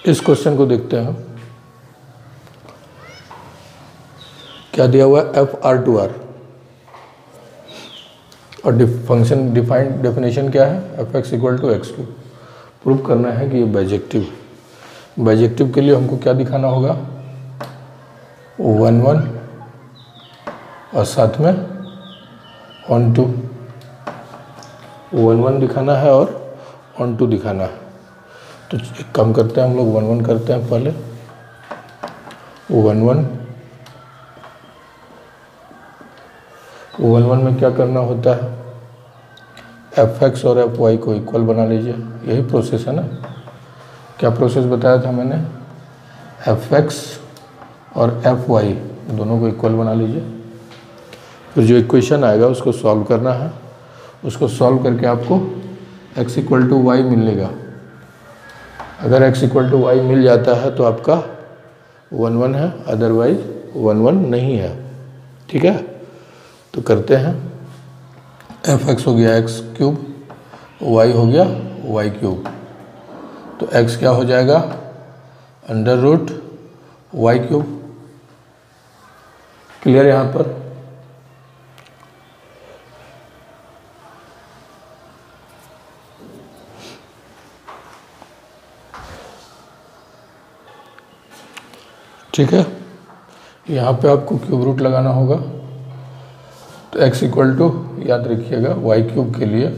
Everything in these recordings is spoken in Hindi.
इस क्वेश्चन को देखते हैं। क्या दिया हुआ है? एफ आर टू आर और फंक्शन डिफाइंड डेफिनेशन क्या है? F X equal to X cube. Prove करना है कि ये बाइजेक्टिव है। बाइजेक्टिव के लिए हमको क्या दिखाना होगा? 1 1 और साथ में ऑन टू। 1 1 दिखाना है और ऑन टू दिखाना है। तो एक काम करते हैं, हम लोग 1 1 करते हैं पहले। 1 1 में क्या करना होता है? एफ एक्स और एफ वाई को इक्वल बना लीजिए। यही प्रोसेस है ना? क्या प्रोसेस बताया था मैंने? एफ एक्स और एफ वाई दोनों को इक्वल बना लीजिए। फिर जो इक्वेशन आएगा उसको सॉल्व करना है। उसको सॉल्व करके आपको x इक्वल टू वाई मिलेगा। अगर x इक्वल टू वाई मिल जाता है तो आपका 1 1 है, अदरवाइज 1 1 नहीं है। ठीक है, तो करते हैं। एफ एक्स हो गया एक्स क्यूब, वाई हो गया वाई क्यूब। तो x क्या हो जाएगा? Under root Y cube. Clear यहाँ पर? ठीक है, यहाँ पे आपको क्यूब रूट लगाना होगा। तो x इक्वल टू, याद रखिएगा, वाई क्यूब के लिए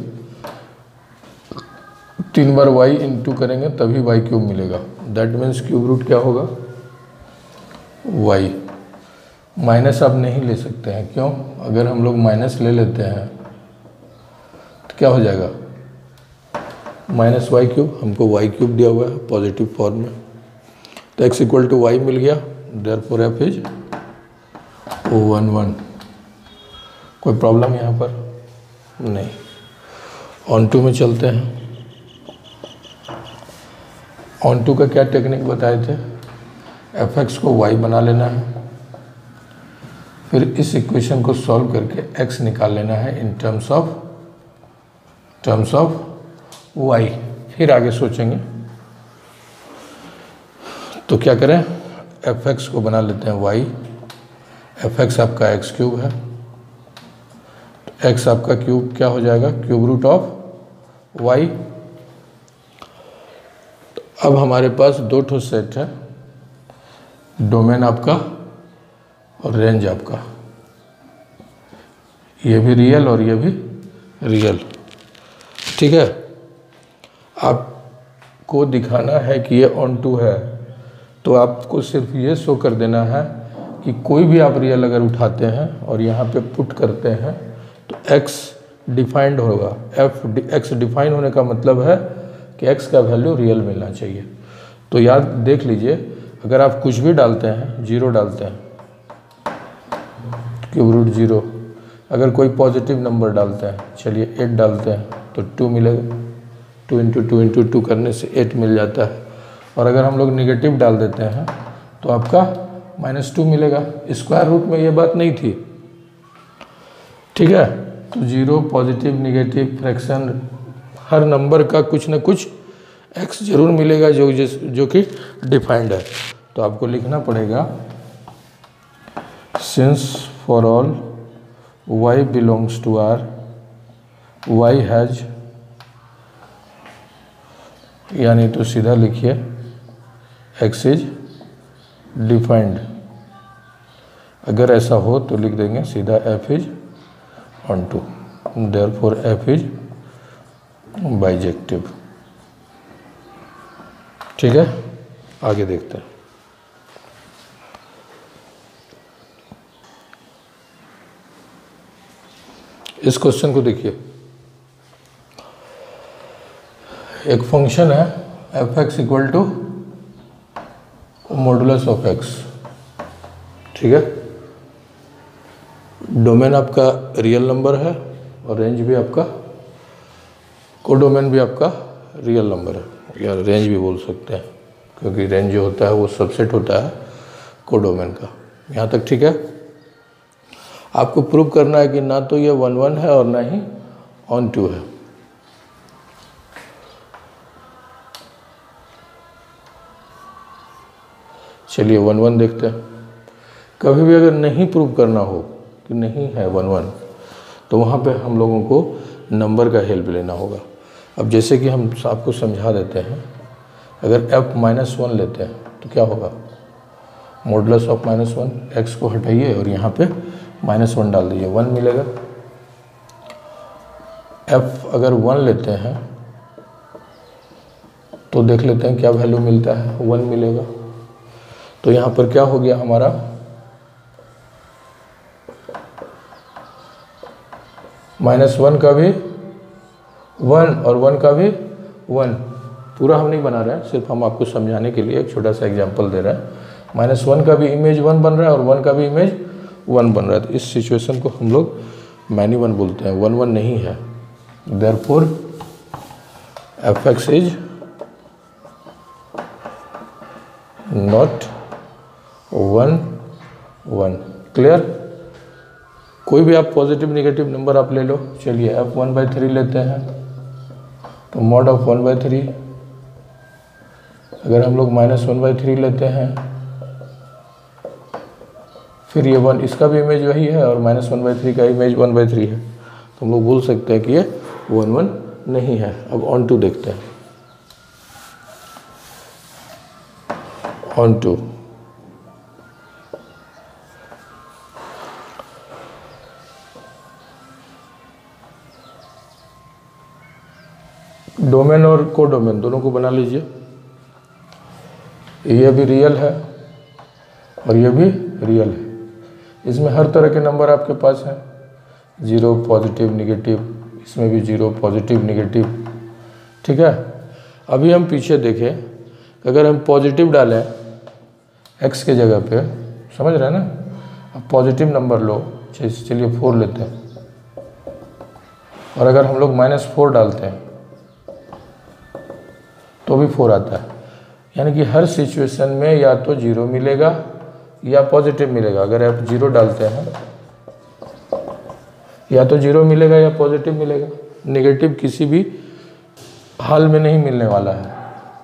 3 बार y इंटू करेंगे तभी वाई क्यूब मिलेगा। दैट मीन्स क्यूब रूट क्या होगा? y। माइनस आप नहीं ले सकते हैं। क्यों? अगर हम लोग माइनस ले लेते हैं तो क्या हो जाएगा? Minus Y cube. हमको वाई क्यूब दिया हुआ है पॉजिटिव फॉर्म में। तो x इक्वल टू वाई मिल गया। Therefore f is 1 1। कोई प्रॉब्लम यहाँ पर नहीं। ऑन टू में चलते हैं। ऑन टू का क्या टेक्निक बताए थे? एफ एक्स को वाई बना लेना है, फिर इस इक्वेशन को सॉल्व करके x निकाल लेना है इन टर्म्स ऑफ y। फिर आगे सोचेंगे। तो क्या करें? एफ एक्स को बना लेते हैं y। एफ एक्स आपका एक्स क्यूब है, तो x आपका क्यूब क्या हो जाएगा? Cube root of y। तो अब हमारे पास दो ठो सेट है, डोमेन आपका और रेंज आपका। ये भी रियल और ये भी रियल। ठीक है, आपको दिखाना है कि ये ऑन टू है, तो आपको सिर्फ ये शो कर देना है कि कोई भी आप रियल अगर उठाते हैं और यहाँ पे पुट करते हैं तो x डिफाइंड होगा। x डिफाइन होने का मतलब है कि x का वैल्यू रियल मिलना चाहिए। तो याद देख लीजिए, अगर आप कुछ भी डालते हैं, 0 डालते हैं, क्यूब रूट 0। अगर कोई पॉजिटिव नंबर डालते हैं, चलिए 8 डालते हैं, तो 2 मिलेगा। 2 इंटू 2 इंटू 2 करने से 8 मिल जाता है। और अगर हम लोग निगेटिव डाल देते हैं तो आपका -2 मिलेगा। स्क्वायर रूट में ये बात नहीं थी। ठीक है, तो 0, पॉजिटिव, निगेटिव, फ्रैक्शन, हर नंबर का कुछ न कुछ x जरूर मिलेगा जो कि डिफाइंड है। तो आपको लिखना पड़ेगा, since for all y belongs to R, y has, यानी तो सीधा लिखिए x इज डिफाइंड। अगर ऐसा हो तो लिख देंगे सीधा f is onto. Therefore f is bijective. ठीक है, आगे देखते हैं। इस क्वेश्चन को देखिए। एक फंक्शन है F X equal to modulus of X. ठीक है, डोमेन आपका रियल नंबर है और रेंज भी आपका, कोडोमेन भी आपका रियल नंबर है, या रेंज भी बोल सकते हैं, क्योंकि रेंज जो होता है वो सबसेट होता है कोडोमेन का। यहाँ तक ठीक है। आपको प्रूव करना है कि ना तो ये 1 1 है और ना ही ऑन टू है। चलिए 1 1 देखते हैं। कभी भी अगर नहीं प्रूव करना हो कि नहीं है 1 1, तो वहाँ पे हम लोगों को नंबर का हेल्प लेना होगा। अब जैसे कि हम आपको समझा देते हैं, अगर f-1 लेते हैं तो क्या होगा, मॉडुलस ऑफ -1, x को हटाइए और यहाँ पे -1 डाल दीजिए, 1 मिलेगा। f अगर 1 लेते हैं तो देख लेते हैं क्या वैल्यू मिलता है, 1 मिलेगा। तो यहाँ पर क्या हो गया हमारा, -1 का भी 1 और 1 का भी 1। पूरा हम नहीं बना रहे हैं, सिर्फ हम आपको समझाने के लिए एक छोटा सा एग्जांपल दे रहे हैं। -1 का भी इमेज 1 बन रहा है और 1 का भी इमेज 1 बन रहा है। तो इस सिचुएशन को हम लोग मैनी 1 बोलते हैं, 1 1 नहीं है। Therefore fx is not 1 1। Clear? कोई भी आप पॉजिटिव नेगेटिव नंबर आप ले लो। चलिए f1/3 लेते हैं, तो मॉड ऑफ 1/3, अगर हम लोग -1/3 लेते हैं, फिर ये 1, इसका भी इमेज वही है और -1/3 का इमेज 1/3 है, तो हम लोग बोल सकते हैं कि ये 1 1 नहीं है। अब ऑन टू देखते हैं, ऑन टू डोमेन और कोडोमेन दोनों को बना लीजिए। ये भी रियल है और ये भी रियल है। इसमें हर तरह के नंबर आपके पास हैं, 0 पॉजिटिव नेगेटिव, इसमें भी 0 पॉजिटिव नेगेटिव। ठीक है, अभी हम पीछे देखें, अगर हम पॉजिटिव डालें x के जगह पे, समझ रहे हैं ना, अब पॉजिटिव नंबर लो, चलिए 4 लेते हैं, और अगर हम लोग -4 डालते हैं तो भी 4 आता है। यानी कि हर सिचुएशन में या तो 0 मिलेगा या पॉजिटिव मिलेगा। अगर आप 0 डालते हैं या तो 0 मिलेगा या पॉजिटिव मिलेगा, नेगेटिव किसी भी हाल में नहीं मिलने वाला है।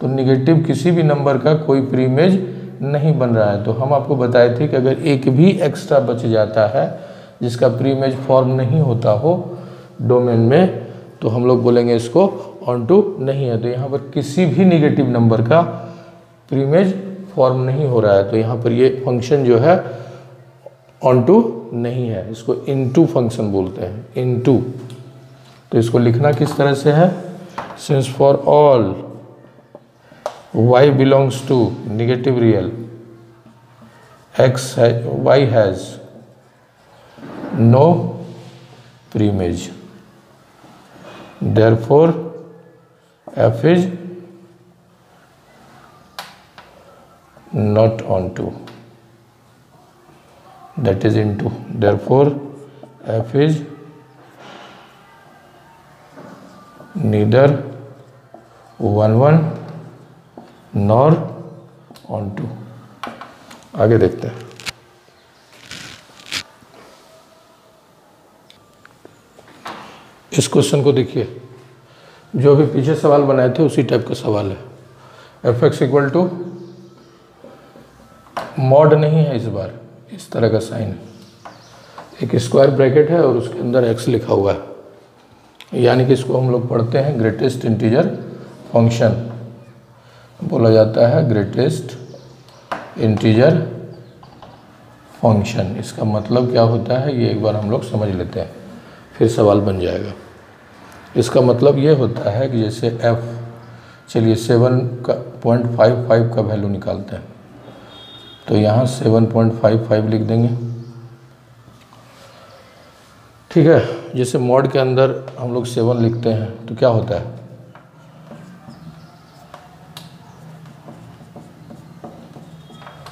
तो नेगेटिव किसी भी नंबर का कोई प्रीइमेज नहीं बन रहा है। तो हम आपको बताए थे कि अगर एक भी एक्स्ट्रा बच जाता है जिसका प्रीइमेज फॉर्म नहीं होता हो डोमेन में, तो हम लोग बोलेंगे इसको ऑन टू नहीं है। तो यहाँ पर किसी भी नेगेटिव नंबर का प्रीइमेज फॉर्म नहीं हो रहा है, तो यहाँ पर ये फंक्शन जो है ऑन टू नहीं है। इसको इनटू फंक्शन बोलते हैं, इनटू। तो इसको लिखना किस तरह से है, since for all y belongs to negative real, y has no preimage, therefore f is not onto, that is into, therefore f is neither 1 1 nor onto. आगे देखते हैं। इस क्वेश्चन को देखिए, जो अभी पीछे सवाल बनाए थे उसी टाइप का सवाल है। fx इक्वल टू मॉड नहीं है, इस बार इस तरह का साइन है, एक स्क्वायर ब्रैकेट है और उसके अंदर x लिखा हुआ है। यानी कि इसको हम लोग पढ़ते हैं ग्रेटेस्ट इंटीजर फंक्शन, बोला जाता है ग्रेटेस्ट इंटीजर फंक्शन। इसका मतलब क्या होता है ये एक बार हम लोग समझ लेते हैं, फिर सवाल बन जाएगा। इसका मतलब ये होता है कि जैसे f, चलिए 7.55 का वैल्यू निकालते हैं, तो यहाँ 7.55 लिख देंगे। ठीक है, जैसे मॉड के अंदर हम लोग 7 लिखते हैं तो क्या होता है,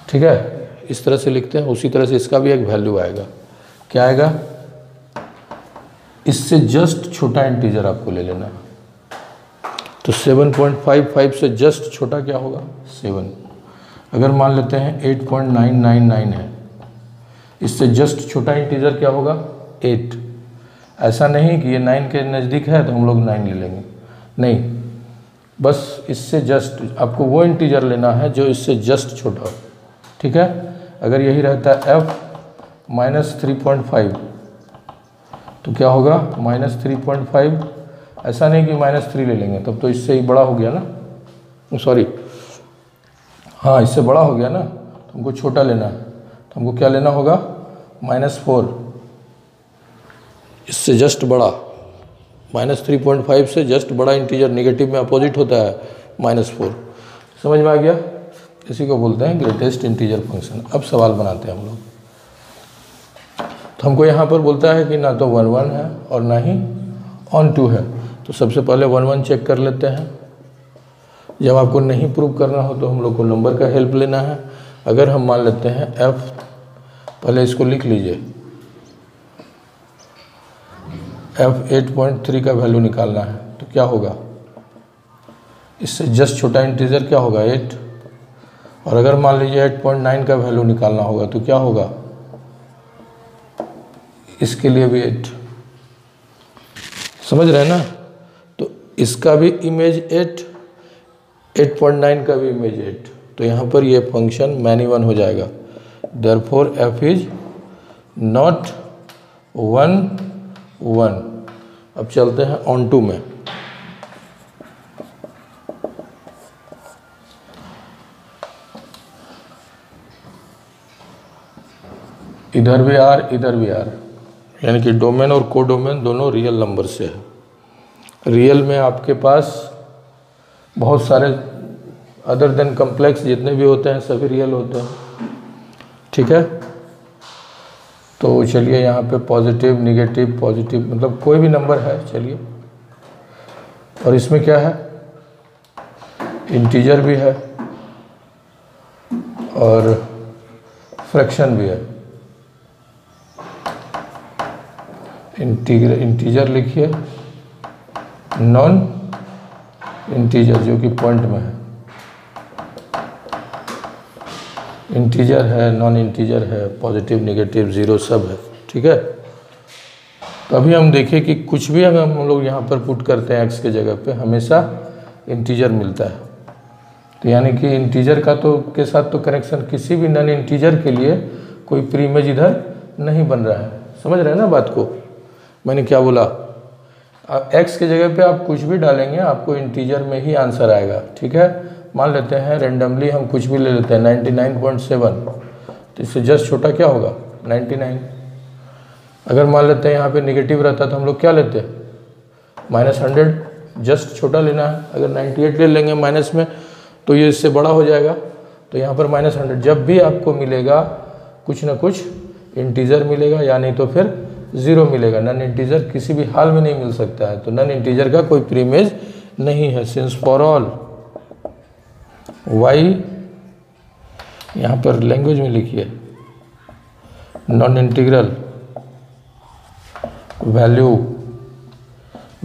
ठीक है, इस तरह से लिखते हैं। उसी तरह से इसका भी एक वैल्यू आएगा, क्या आएगा, इससे जस्ट छोटा इंटीजर आपको ले लेना है। तो 7.55 से जस्ट छोटा क्या होगा, 7। अगर मान लेते हैं 8.999 है, इससे जस्ट छोटा इंटीजर क्या होगा, 8। ऐसा नहीं कि ये 9 के नज़दीक है तो हम लोग 9 ले लेंगे, नहीं, बस इससे जस्ट आपको वो इंटीजर लेना है जो इससे जस्ट छोटा हो। ठीक है। अगर यही रहता है f माइनस 3.5 तो क्या होगा माइनस 3.5, ऐसा नहीं कि -3 ले लेंगे, तब तो इससे ही बड़ा हो गया ना, सॉरी हाँ इससे बड़ा हो गया ना, तो हमको छोटा लेना है, तो हमको क्या लेना होगा -4, इससे जस्ट बड़ा, -3.5 से जस्ट बड़ा इंटीजर, नेगेटिव में अपोजिट होता है -4, समझ में आ गया। इसी को बोलते हैं ग्रेटेस्ट इंटीजर फंक्शन। अब सवाल बनाते हैं हम लोग। तो हमको यहाँ पर बोलता है कि ना तो 1 1 है और ना ही ऑन 2 है, तो सबसे पहले 1 1 चेक कर लेते हैं। जब आपको नहीं प्रूव करना हो तो हम लोग को नंबर का हेल्प लेना है। अगर हम मान लेते हैं f, पहले इसको लिख लीजिए, f 8.3 का वैल्यू निकालना है, तो क्या होगा, इससे जस्ट छोटा इंटीजर क्या होगा 8, और अगर मान लीजिए 8.9 का वैल्यू निकालना होगा तो क्या होगा, इसके लिए भी 8, समझ रहे हैं ना। तो इसका भी इमेज 8, 8.9 का भी इमेज 8, तो यहाँ पर ये फंक्शन मैनी वन हो जाएगा। Therefore f is not 1 1। अब चलते हैं ऑन टू में। इधर भी आर इधर भी आर, यानी कि डोमेन और को डोमेन दोनों रियल नंबर से है। रियल में आपके पास बहुत सारे अदर देन कम्प्लेक्स जितने भी होते हैं सभी रियल होते हैं, ठीक है। तो चलिए यहाँ पे पॉजिटिव निगेटिव पॉजिटिव मतलब कोई भी नंबर है, चलिए। और इसमें क्या है, इंटीजर भी है और फ्रैक्शन भी है। इंटीजर लिखिए, नॉन इंटीजर जो कि पॉइंट में है, इंटीजर है, नॉन इंटीजर है, पॉजिटिव नेगेटिव जीरो सब है, ठीक है। तो अभी हम देखें कि कुछ भी अगर हम लोग यहाँ पर पुट करते हैं x के जगह पे हमेशा इंटीजर मिलता है। तो यानी कि इंटीजर का तो के साथ तो कनेक्शन किसी भी नॉन इंटीजर के लिए कोई प्री इमेज इधर नहीं बन रहा है, समझ रहे हैं ना बात को। मैंने क्या बोला, x के जगह पे आप कुछ भी डालेंगे आपको इंटीजर में ही आंसर आएगा, ठीक है। मान लेते हैं रेंडमली हम कुछ भी ले लेते हैं 99.7, तो इससे जस्ट छोटा क्या होगा 99। अगर मान लेते हैं यहाँ पे नेगेटिव रहता तो हम लोग क्या लेते -100, जस्ट छोटा लेना है। अगर 98 ले लेंगे माइनस में तो ये इससे बड़ा हो जाएगा, तो यहाँ पर -100। जब भी आपको मिलेगा कुछ ना कुछ इंटीजर मिलेगा, या नहीं तो फिर 0 मिलेगा। नॉन इंटीजर किसी भी हाल में नहीं मिल सकता है, तो नॉन इंटीजर का कोई प्री इमेज नहीं है। सिंस फॉर ऑल y, यहाँ पर लैंग्वेज में लिखिए non integral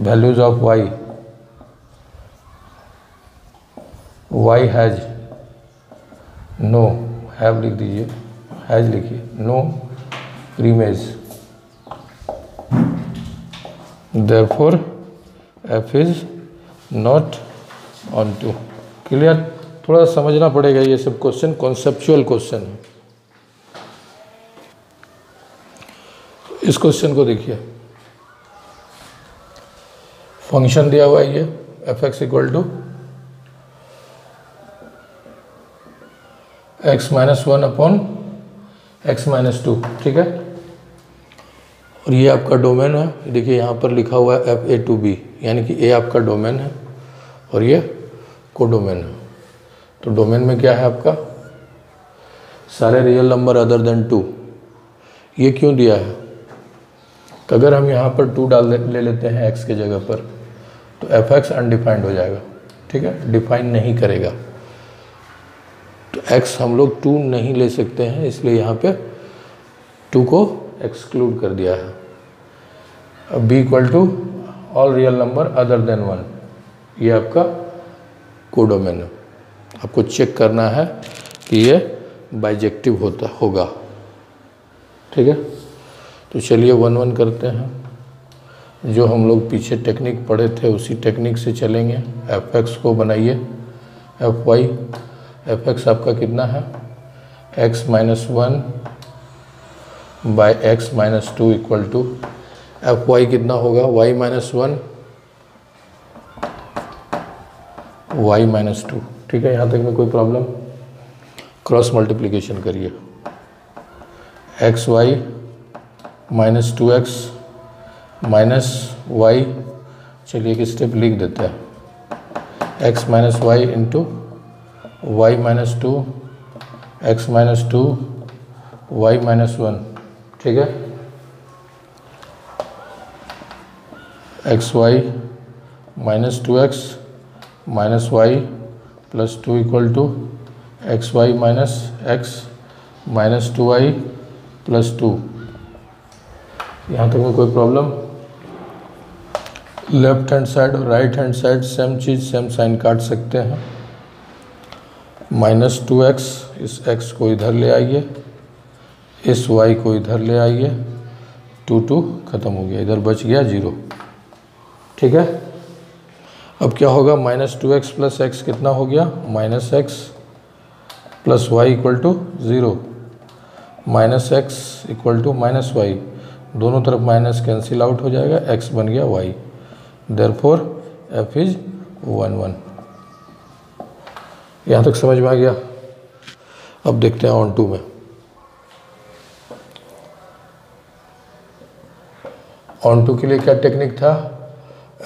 values of y has no, have लिख दीजिए, हैज लिखिए, no pre image, therefore f is not on 2। Clear, थोड़ा समझना पड़ेगा, ये सब क्वेश्चन कॉन्सेप्चुअल क्वेश्चन है। इस क्वेश्चन को देखिए, फंक्शन दिया हुआ है ये f(x) = x - 1 अपॉन x - 2, ठीक है। और ये आपका डोमेन है, देखिए यहाँ पर लिखा हुआ है f a to b, यानी कि a आपका डोमेन है और ये कोडोमेन है। तो डोमेन में क्या है आपका, सारे रियल नंबर अदर देन 2। ये क्यों दिया है, अगर हम यहाँ पर 2 ले लेते हैं x के जगह पर तो f(x) अनडिफाइंड हो जाएगा, ठीक है, डिफाइन नहीं करेगा। तो x हम लोग 2 नहीं ले सकते हैं, इसलिए यहाँ पे 2 को एक्सक्लूड कर दिया है। अब b = all real number other than 1, ये आपका कोडोमेन है। आपको चेक करना है कि ये बाइजेक्टिव होगा, ठीक है। तो चलिए 1 1 करते हैं, जो हम लोग पीछे टेक्निक पढ़े थे उसी टेक्निक से चलेंगे। f(x) को बनाइए fy, f(x) आपका कितना है x minus 1 by X minus 2 equal to F Y कितना होगा, y माइनस 1 y माइनस 2। ठीक है, यहाँ तक में कोई प्रॉब्लम? क्रॉस मल्टीप्लिकेशन करिए, X Y minus 2x minus Y, चलिए एक स्टेप लिख देते हैं, x minus Y into Y minus 2 X minus 2 Y minus 1। ठीक है, X Y minus 2x minus Y plus 2 equal to X Y minus X minus 2y plus 2। यहाँ तक में कोई प्रॉब्लम? लेफ्ट हैंड साइड और राइट हैंड साइड सेम चीज़, सेम साइन काट सकते हैं। माइनस 2x, इस x को इधर ले आइए, इस y को इधर ले आइए, 2 खत्म हो गया, इधर बच गया 0। ठीक है, अब क्या होगा, माइनस 2x प्लस एक्स कितना हो गया, minus X plus Y equal to 0, minus X equal to minus Y, दोनों तरफ माइनस कैंसिल आउट हो जाएगा, x बन गया y, देयरफॉर f इज 1 1। यहाँ तक समझ में आ गया? अब देखते हैं ऑन टू में। ऑन टू के लिए क्या टेक्निक था,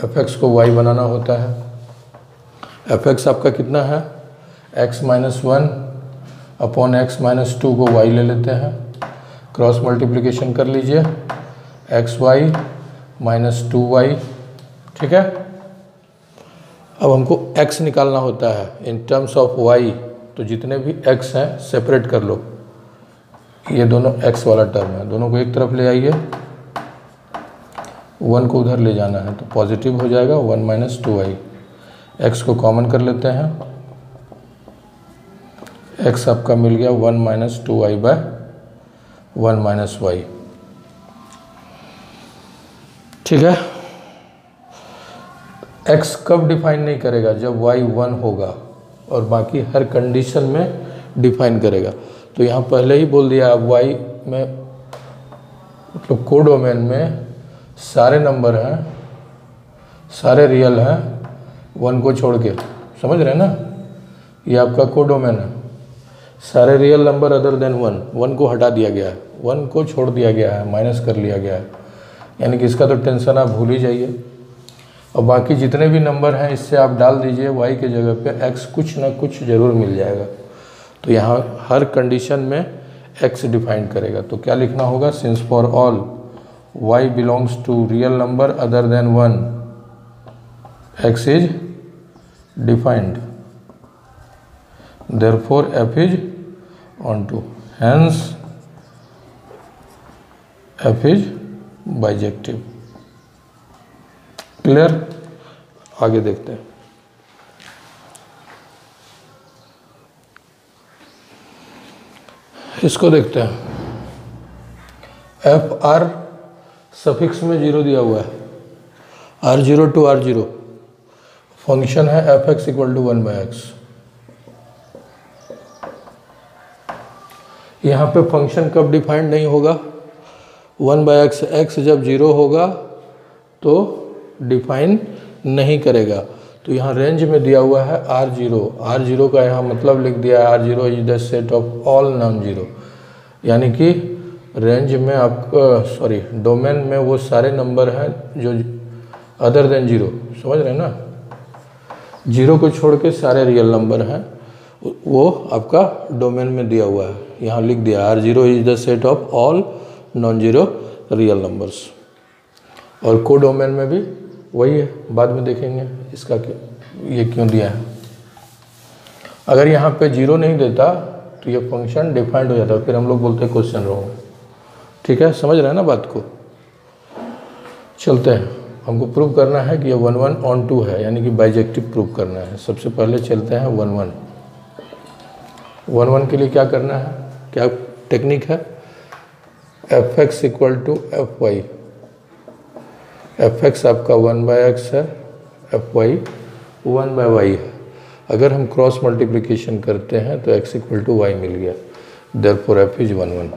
fx को y बनाना होता है। fx आपका कितना है, x minus 1 upon x minus 2 को y ले लेते हैं, क्रॉस मल्टीप्लिकेशन कर लीजिए, एक्स वाई माइनस 2y। ठीक है, अब हमको x निकालना होता है इन टर्म्स ऑफ y, तो जितने भी x हैं सेपरेट कर लो, ये दोनों x वाला टर्म है, दोनों को एक तरफ ले आइए, 1 को उधर ले जाना है तो पॉजिटिव हो जाएगा 1 माइनस 2y। x को कॉमन कर लेते हैं, x आपका मिल गया 1 minus 2y bye 1 minus Y. ठीक है, x कब डिफाइन नहीं करेगा, जब y 1 होगा और बाकी हर कंडीशन में डिफाइन करेगा। तो यहाँ पहले ही बोल दिया, y में मतलब कोडोमेन में सारे नंबर हैं, सारे रियल हैं 1 को छोड़ के, समझ रहे हैं ना, ये आपका कोडोमेन है, सारे रियल नंबर अदर देन 1 को हटा दिया गया है, 1 को छोड़ दिया गया है, माइनस कर लिया गया है, यानी कि इसका तो टेंशन आप भूल ही जाइए। और बाकी जितने भी नंबर हैं इससे आप डाल दीजिए y के जगह पे x, कुछ ना कुछ ज़रूर मिल जाएगा। तो यहाँ हर कंडीशन में x डिफाइन करेगा, तो क्या लिखना होगा, since for all y belongs to real number other than 1 x is defined, therefore f is onto, hence f is bijective. Clear? आगे देखते हैं। इसको देखते हैं, एफ आर सफिक्स में 0 दिया हुआ है, R0 टू R0, फंक्शन है F X equal to 1 by X. यहाँ पे फंक्शन कब डिफाइंड नहीं होगा, 1 बाई एक्स, एक्स जब 0 होगा तो डिफाइन नहीं करेगा। तो यहाँ रेंज में दिया हुआ है R0 का यहाँ मतलब लिख दिया है R0 is the set of all non zero, यानी कि रेंज में आप डोमेन में वो सारे नंबर हैं जो अदर देन 0, समझ रहे हैं ना, 0 को छोड़ के सारे रियल नंबर हैं, वो आपका डोमेन में दिया हुआ है, यहाँ लिख दिया R0 is the set of all non zero real numbers. और को डोमेन में भी वही है, बाद में देखेंगे इसका ये क्यों दिया है। अगर यहाँ पे 0 नहीं देता तो ये फंक्शन डिफाइंड हो जाता, फिर हम लोग बोलते हैं क्वेश्चन रॉन्ग। ठीक है, समझ रहे हैं ना बात को। चलते हैं, हमको प्रूव करना है कि ये 1 1 ऑन टू है, यानी कि बाइजेक्टिव प्रूव करना है। सबसे पहले चलते हैं 1 1 के लिए क्या करना है, क्या टेक्निक है, F X equal to F Y. F X आपका 1 बाई एक्स है, एफ वाई 1 बाई वाई है। अगर हम क्रॉस मल्टीप्लिकेशन करते हैं तो x इक्वल टू वाई मिल गया, देयरफॉर f इज 1 1।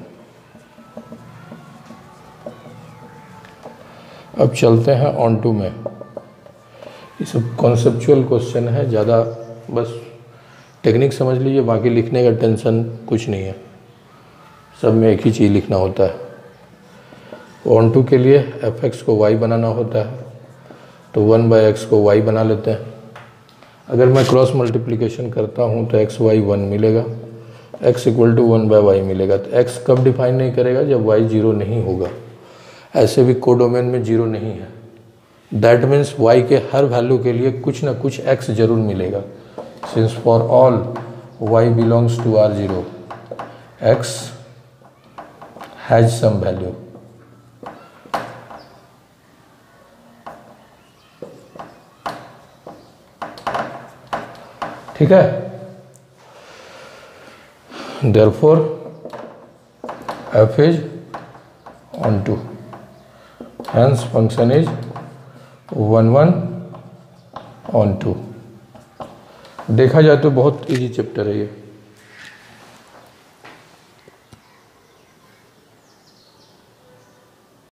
अब चलते हैं ऑन टू में। ये सब कॉन्सेप्चुअल क्वेश्चन है, ज़्यादा बस टेक्निक समझ लीजिए, बाकी लिखने का टेंशन कुछ नहीं है, सब में एक ही चीज़ लिखना होता है। ऑन टू के लिए f(x) को y बनाना होता है, तो 1/x को y बना लेते हैं। अगर मैं क्रॉस मल्टीप्लिकेशन करता हूँ तो x y 1 मिलेगा, x इक्वल टू 1/y मिलेगा। तो x कब डिफाइन नहीं करेगा, जब y 0 नहीं होगा। ऐसे भी कोडोमेन में 0 नहीं है, दैट मीन्स y के हर वैल्यू के लिए कुछ ना कुछ x जरूर मिलेगा। Since for all y belongs to R0, x has some value. ठीक है, therefore f is onto, hence function is 1 1 onto. देखा जाए तो बहुत इजी चैप्टर है ये।